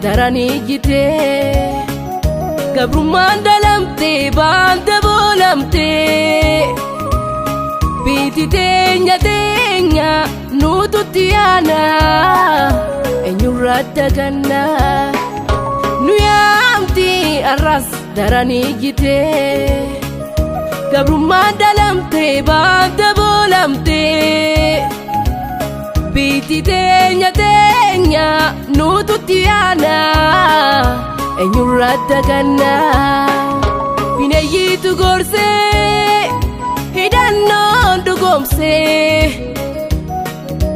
darani jite gabrummaan dalamte banda bolamte biti teenya nututti ana enyurata ganna nuyamti arras darani jite gabrummaan dalamte banda bolamte biti teenya nututti ana enyurata ganna bineyitu gorse hidanno dugomse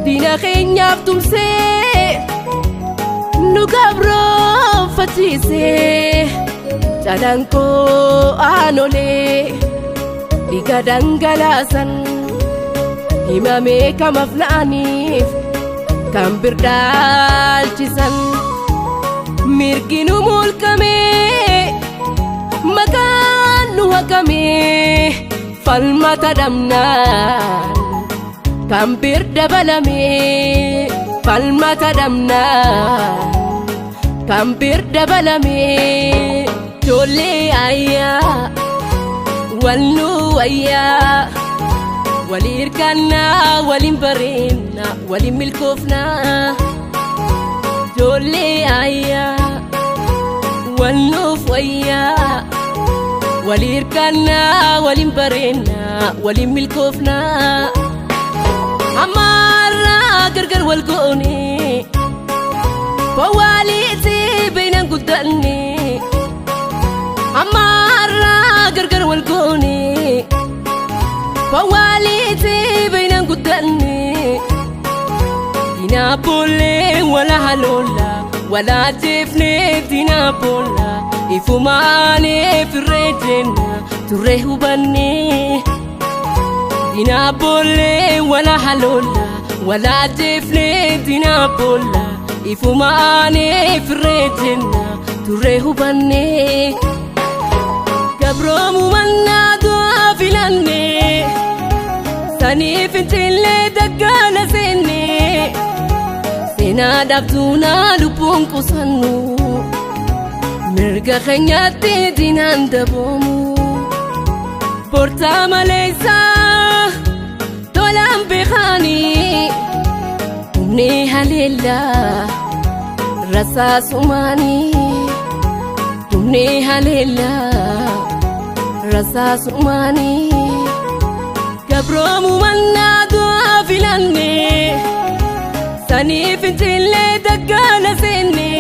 dina keenyaaf tumse nu gabro fatise jalanko anole diga dangalasan himame kamafnaanif kan birdaalchisan mirginu mulkame makaan nu hakame falmata damnaan kan birdabalame falmata damnaan kan birdabalame jolle ayyaa walnu ayyaa walirkanna walin bareenna walin milkoofna jolle ayyaa walnuuf ayyaa walirkanna walin bareenna walin milkoofna amarra gargar wal goone fawaalisi beenan guddanne amarra gargar wal goone fawaalisi beenan guddanne dina bolle wala halola wala jefne dina bolla ifumane firrejena turre hubanne dina bolle wala halola wala jefne dina bolla ifumane firrejena turre hubanne gabromu manna filanne sani fintille daggala senne sena dabtuna lubbuun qusannu mirga keenyatti diinaan dabomu porta maleessa tolaan beekani humni haleella rasaasumani humni haleella rasaasumani gabroomu mannaatu filanne sani fintille daggala senne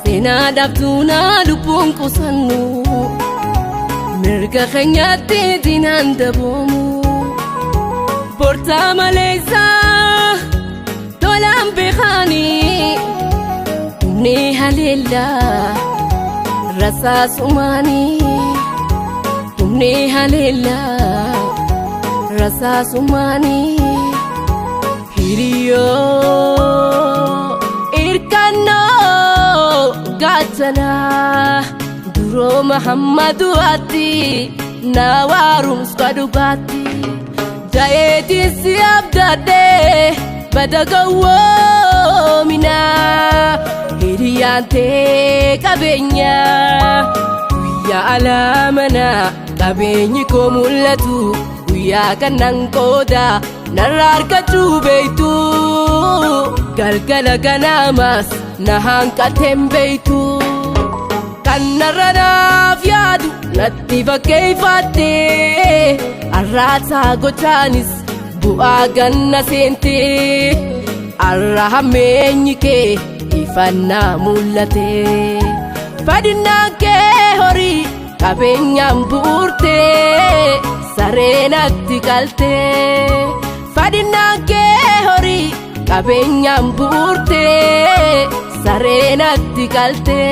sena dabtuna lubbuun qusannu mirga keenyatti diinaan dabomu porta maleessa tolaan beekani humni haleella rasaasumani humni haleella rasaasumani hiriyo irkanno gachana duro Muhammadu ati nawarun skadubati jaeti siabdade badagawo mina hiriyante kabenya ya alamana kabenyi ko mulatu ya kanang koda nararkatu beitu galgala kanamas nahankatem beitu kanarana fiadu latifa keifate arrata gochanis bu'a ganna sente arrahamenyike ifanna mulate fadinna ke hori kabenyam burte sarenatti kalte fadinna ke hori kabenyam burte sarenatti kalte